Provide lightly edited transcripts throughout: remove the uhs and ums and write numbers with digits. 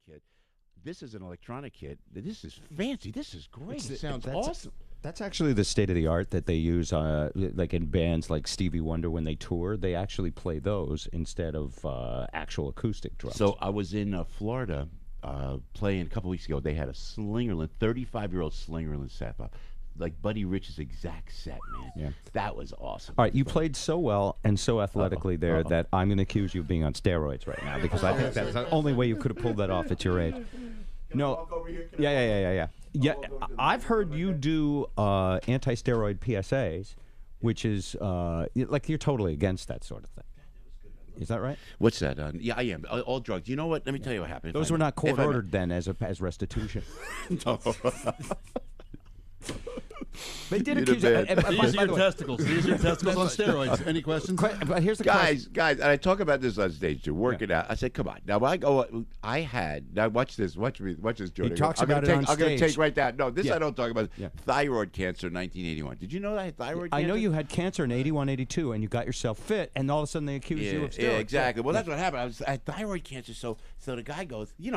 kit. This is an electronic kit. This is fancy. This is great. It sounds that's awesome. That's actually the state of the art that they use, like in bands like Stevie Wonder when they tour. They actually play those instead of actual acoustic drums. So I was in Florida playing a couple weeks ago. They had a Slingerland, 35-year-old Slingerland set up. Like Buddy Rich's exact set, man. Yeah. That was awesome. All right, you played so well and so athletically there that I'm going to accuse you of being on steroids right now because I think that's the only way you could have pulled that off at your age. No. Yeah. I've heard you do anti-steroid PSAs, which is like you're totally against that sort of thing. Is that right? What's that? Yeah, I am. All drugs. You know what? Let me tell you what happened. Those were not court-ordered then as restitution. No. They did accuse These are your testicles. These are your testicles on steroids. Any questions? But here's the guys, and I talk about this on stage too. Work it out. I said, come on. Now now watch this. Watch this, Joe. He talks about it on stage. I'm going to take right down. No, this I don't talk about. Thyroid cancer, 1981. Did you know that I had thyroid cancer? I know you had cancer in 81, 82, and you got yourself fit, and all of a sudden they accused you of steroids. Yeah, exactly. Well, that's what happened. I had thyroid cancer, so the guy goes, and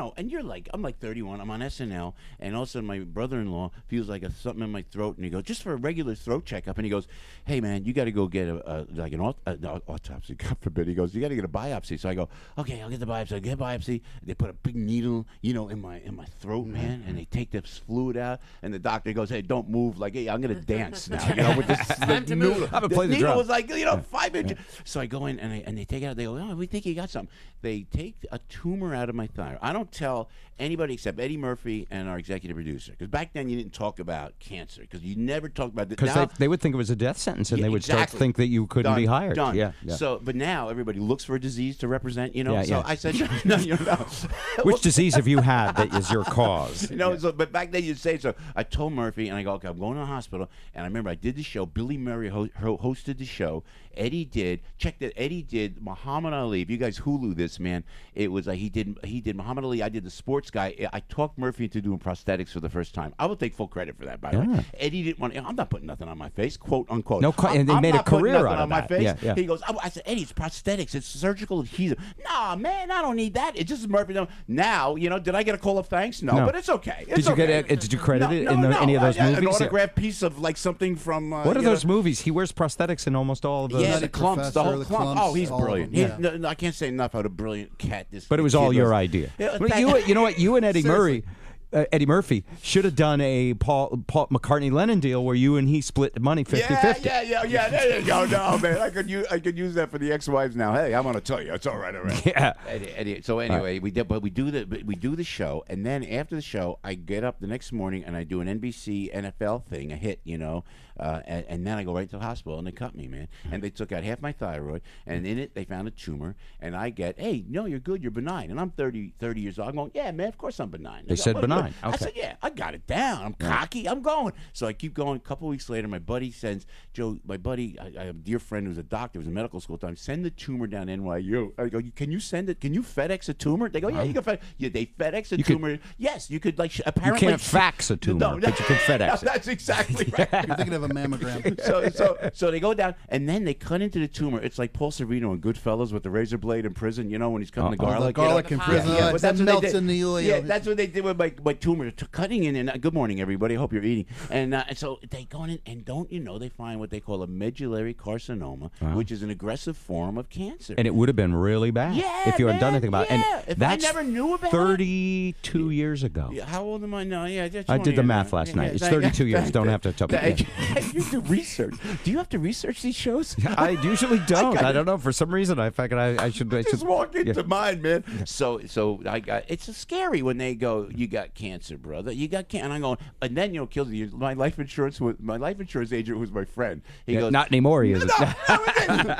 I'm like 31. I'm on SNL, and all of a sudden my brother-in-law feels like something in my throat, and he goes, just for a regular throat checkup, and he goes, hey man, you got to go get an autopsy. God forbid. He goes, you got to get a biopsy. So I go, okay, I'll get the biopsy. I get a biopsy. They put a big needle, in my throat, man, and they take this fluid out, and the doctor goes, hey, don't move. Like, hey, I'm gonna dance now, with this needle. The needle was like, 5 inches. So I go in and they take it out. They go, oh, we think you got something. They take a tumor out of my thyroid. I don't tell anybody except Eddie Murphy and our executive producer, because back then you didn't talk about cancer, because you never talked about it. Because they would think it was a death sentence, and they would start to think that you couldn't be hired. Done. Yeah. So, but now everybody looks for a disease to represent, Yeah, so I said, no. Which disease have you had that is your cause? So, but back then you'd say so. I told Murphy, and I go, okay, I'm going to the hospital, and I remember I did the show. Billy Murray hosted the show. Eddie did Muhammad Ali. If you guys Hulu this, man, it was like he did Muhammad Ali. I did the sports guy. I talked Murphy into doing prosthetics for the first time. I will take full credit for that, by the way. Eddie didn't want. I'm not putting nothing on my face, quote unquote. No, and they made a career out of on my that. face. Yeah. He goes, I said, Eddie, it's prosthetics. It's surgical adhesive. Nah, man, I don't need that. It's just Murphy. Now, did I get a call of thanks? No, but it's okay. Did you credit it in any of those movies? An autographed piece of like something from. What are those movies? He wears prosthetics in almost all of those. Yeah, the clumps, the whole clump. Oh, he's brilliant. No, I can't say enough about a brilliant cat. But it was all your idea. You know what? You and Eddie Murphy should have done a Paul McCartney-Lennon deal where you and he split the money 50-50. Yeah. There you go. No, man, I could use that for the ex-wives now. Hey, I'm gonna tell you, it's all right. Yeah. Eddie, so anyway, we do the show, and then after the show, I get up the next morning and I do an NBC NFL thing, a hit, and then I go right to the hospital and they cut me, man, and they took out half my thyroid, and in it they found a tumor, and I get, hey, no, you're good, you're benign, and I'm 30 years old. I'm going, yeah, man, of course I'm benign. They said benign. Okay. I said, yeah, I got it down. I'm cocky. I'm going. So I keep going. A couple weeks later, my buddy sends, Joe, my buddy, I have a dear friend who's a doctor, was in medical school at the time, send the tumor down NYU. I go, can you send it? Can you FedEx a tumor? They go, yeah, you can FedEx. Yeah, they FedEx a tumor. Yes, you could, like, apparently. You can't fax a tumor, but you can FedEx it. That's exactly right. You're thinking of a mammogram. So they go down, and then they cut into the tumor. It's like Paul Sorvino in Goodfellas with the razor blade in prison, when he's cutting the garlic. The garlic in prison. Yeah, but that melts in the oil. Yeah, that's what they did with my tumor. Cutting in, and good morning, everybody. I hope you're eating. And so they go in, and don't you know, they find what they call a medullary carcinoma, which is an aggressive form of cancer. And it would have been really bad if you hadn't done anything about it. And if I never knew about 32 years ago. Yeah, how old am I now? Yeah, I did the math last night. It's 32 years. Don't have to tell me. You do research. Do you have to research these shows? I usually don't. I don't know. For some reason, I figured I should. Just walk into mine, man. So I got. It's scary when they go, you got cancer, brother. You got cancer. And I'm going, and then kills you. My life insurance agent was my friend. He goes, not anymore. He isn't. No,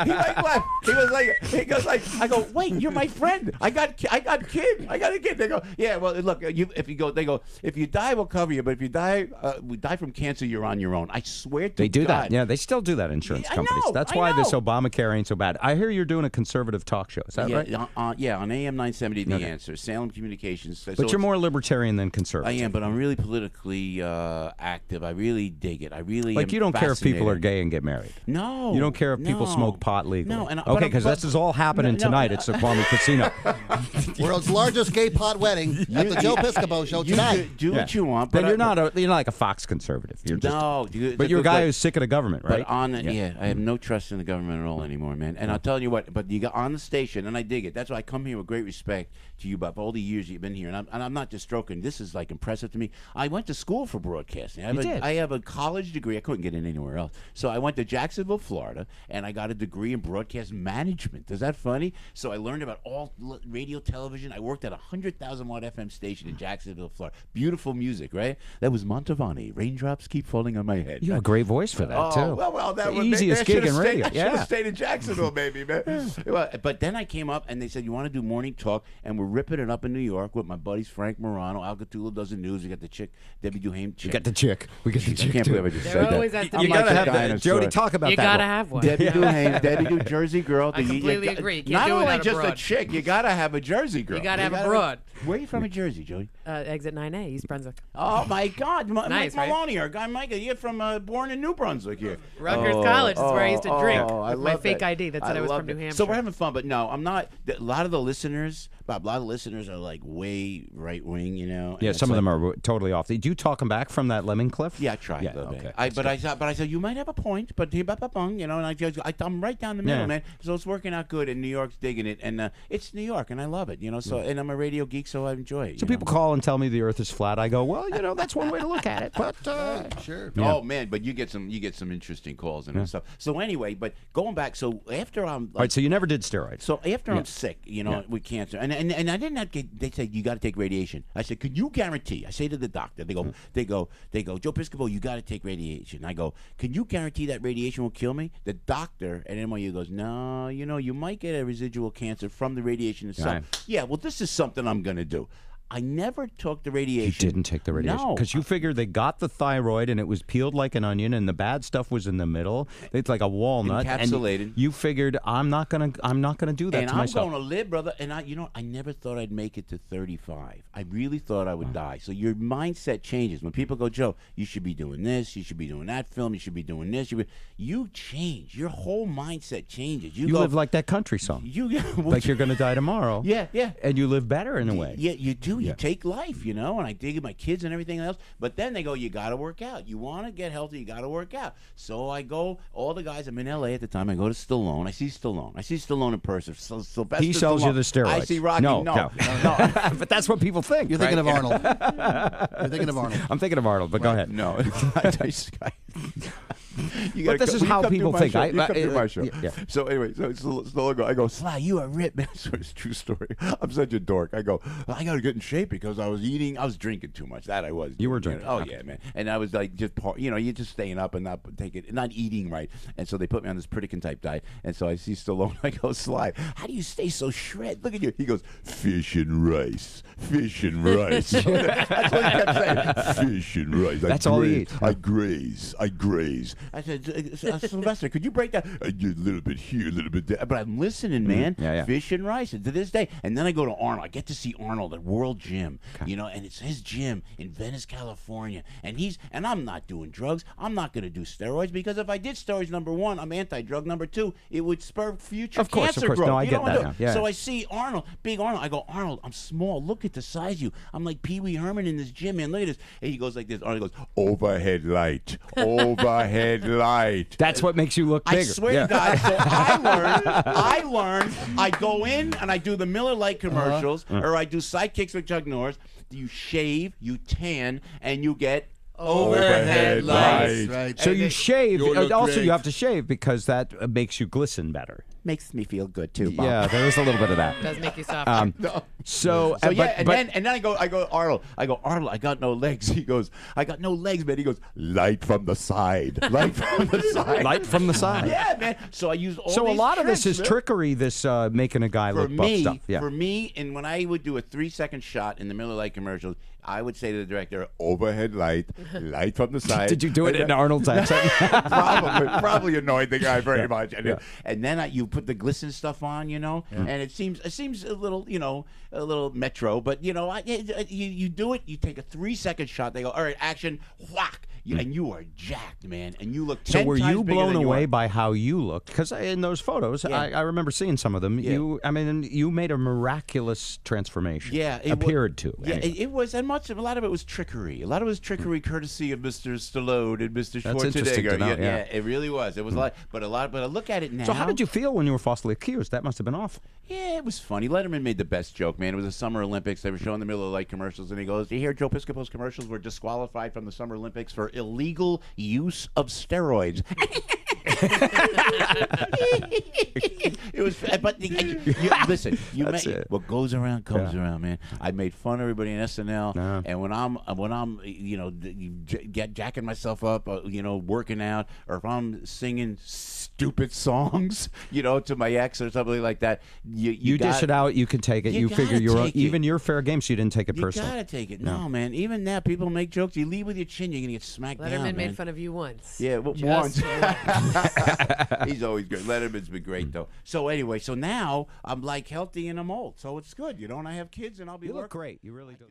he like left. He goes like, I go, wait, you're my friend. I got a kid. They go, yeah. Well, look, they go, if you die, we'll cover you. But if you die, we die from cancer, you're on your own. I swear to God. They do that. Yeah, they still do that. Insurance companies. That's why this Obamacare ain't so bad. I hear you're doing a conservative talk show. Is that right? Yeah, on AM 970, The Answer, Salem Communications. But you're more libertarian and conservative. I am, but I'm really politically active. I really dig it. I really like am you don't care if people are fascinated. gay and get married. No. You don't care if people no. smoke pot legally. No, and okay, because this is all happening tonight at Suquamish Casino. World's largest gay pot wedding at the Joe Piscopo show You tonight. do what you want, but Then you're not like a Fox conservative. You're just, but you're a guy who's sick of the government, right? But I have no trust in the government at all anymore, man. And I'll tell you what, but you got on the station, and I dig it. That's why I come here with great respect to you, Bob, for all the years you've been here. And I'm not just stroking. This is like impressive to me. I went to school for broadcasting. I have a college degree. I couldn't get in anywhere else. So I went to Jacksonville, Florida, and I got a degree in broadcast management. Is that funny? So I learned about all radio, television. I worked at a 100,000-watt FM station in Jacksonville, Florida. Beautiful music, right? That was Montavani. Raindrops keep falling on my head. You have a great voice for that, too. Well, that the was easiest gig in radio. I should have stayed in Jacksonville, maybe, man. But then I came up, and they said, you want to do morning talk? And we're ripping it up in New York with my buddies Frank Morano. Al Gattulo does the news. We got the chick, Debbie Duhame. We got the chick. We got the chick, I can't too. believe I just They're said always that. at the You got to have dinosaur. that. Jody, talk about You that. gotta have one. Debbie Duhame, Debbie Du Jersey girl. I completely agree. You can't Not do only without a just a broad. chick, you gotta have a Jersey girl. You gotta have a broad. Where are you from in Jersey, Jody? Exit 9A, East Brunswick. Oh my God, Nice, Mike right? Maloney, our guy Mike, you're from born in New Brunswick here. Rutgers College is where I used to drink I with my love fake that. ID that said I was love from New it. Hampshire. So we're having fun, but no, I'm not. A lot of the listeners, Bob, a lot of listeners are like way right wing, you know. Yeah, and some of it's them are totally off. Did you talk them back from that lemon cliff? Yeah, I tried. Yeah, a little okay. bit. But I said you might have a point, but you know, and I'm right down the middle, Yeah. man. So it's working out good, and New York's digging it, and it's New York, and I love it, you know. So and I'm a radio geek, so I enjoy it. So you people know? call and tell me the Earth is flat. I go, well, you know, that's one way to look at it. But Sure. Yeah. Oh man, but you get some interesting calls and stuff. So anyway, but going back, so after I'm all right, so you never did steroids. So after I'm sick, you know, with cancer, and I didn't have to get, they said you got to take radiation. I said, could you guarantee? I say to the doctor, they go, Joe Piscopo, you got to take radiation. I go, can you guarantee that radiation will kill me? The doctor at NYU goes, no, you know, you might get a residual cancer from the radiation itself. Right. Yeah, well, this is something I'm gonna do. I never took the radiation. You didn't take the radiation No. because you figured they got the thyroid and it was peeled like an onion and the bad stuff was in the middle. It's like a walnut. Encapsulated. And you figured I'm not gonna do that And to I'm myself. going to live, brother. And I never thought I'd make it to 35. I really thought I would die. So your mindset changes when people go, Joe, you should be doing this, you should be doing that film, you should be doing this. You change. Your whole mindset changes. You go, live like that country song. well, Like you're gonna die tomorrow. Yeah, yeah. And you live better in a way. Yeah, you do. Yeah. You take life, you know, and I dig my kids and everything else. But then they go, you got to work out. You want to get healthy, you got to work out. So I go, all the guys, I'm in L.A. at the time, I go to Stallone. I see Stallone in person. Sylvester He sells Stallone. you the steroids. I see Rocky. No. But that's what people think. You're thinking of Arnold. You're thinking of Arnold. I'm thinking of Arnold, but go ahead. No. But this is how people think. You come to my show. Yeah. So anyway, I go, Sly, you are ripped, man. So it's a true story. I'm such a dork. I go, I got to get in shape because I was drinking too much. That I was. You were drinking. Oh Okay. yeah, man. And I was like, you're just staying up and not eating right. And so they put me on this Pritikin type diet. And so I see Stallone. I go, Sly, how do you stay so shred? Look at you. He goes, fish and rice, fish and rice. That's what he kept saying. Fish and rice. That's all he eats. I graze. I said, Sylvester, could you break that? A little bit here, a little bit there. But I'm listening, man. Yeah. Fish and rice. And to this day. And then I go to Arnold. I get to see Arnold at World Gym, you know, and it's his gym in Venice, California. And I'm not doing drugs. I'm not going to do steroids because if I did steroids, number one, I'm anti-drug. Number two, it would spur future cancer growth. No, I You get know what I'm that doing? now. Yeah. So I see Arnold, big Arnold. I go, Arnold, I'm small. Look at the size of you. I'm like Pee Wee Herman in this gym, man. Look at this. And he goes like this. Arnold goes, overhead light, overhead light. That's what makes you look bigger. I swear to God. So I learned. I go in and I do the Miller Lite commercials, or I do sidekicks with Chuck Norris. You shave, you tan, and you get overhead lights. Right. So you shave. You look Also, great. you have to shave because that makes you glisten better. Makes me feel good too, Bob. Yeah, there is a little bit of that. Does make you soft. So yeah, but, and then I go Arnold. I got no legs. He goes, I got no legs, man. He goes, light from the side, light from the side, light from the side. Yeah, man. So I use all. So a these lot of this tricks, is man. trickery. This making a guy look buffed up. Yeah. For me, and when I would do a 3-second shot in the Miller Lite commercials, I would say to the director, overhead light, light from the side. Did you do it in Arnold's accent? Probably annoyed the guy very much. And then put the glisten stuff on, you know, and it seems a little, you know, a little metro, but you know, you do it. You take a 3-second shot. They go, all right, action, whack. And you are jacked, man, and you look 10 So were times you bigger blown than you away are. by how you looked? Because in those photos, I remember seeing some of them. Yeah. You made a miraculous transformation. Yeah, appeared to. Yeah, anyway. it was, and a lot of it was trickery. A lot of it was trickery, courtesy of Mr. Stallone and Mr. That's interesting Schwarzenegger. to know, yeah, yeah. it really was. It was a lot, but I look at it now. So how did you feel when you were falsely accused? That must have been awful. Yeah, it was funny. Letterman made the best joke, man. It was the Summer Olympics. They were showing the Miller Lite commercials, and he goes, "Do you hear Joe Piscopo's commercials were disqualified from the Summer Olympics for illegal use of steroids?" It was, but listen, what goes around comes around, man. I made fun of everybody in SNL, and when I'm, you know, jacking myself up, you know, working out, or if I'm singing stupid songs, you know, to my ex or something like that, you dish it out. You can take it. You figure even you're fair game, so you didn't take it personally. You gotta take it. No, man. Even now, people make jokes. You leave with your chin, you're gonna get smacked down. Letterman man. made fun of you once. Yeah, Just once. once. He's always good. Letterman's been great though. So anyway, so now I'm like healthy and I'm old, so it's good, you know. And I have kids, and I'll be. You look working. great. You really do.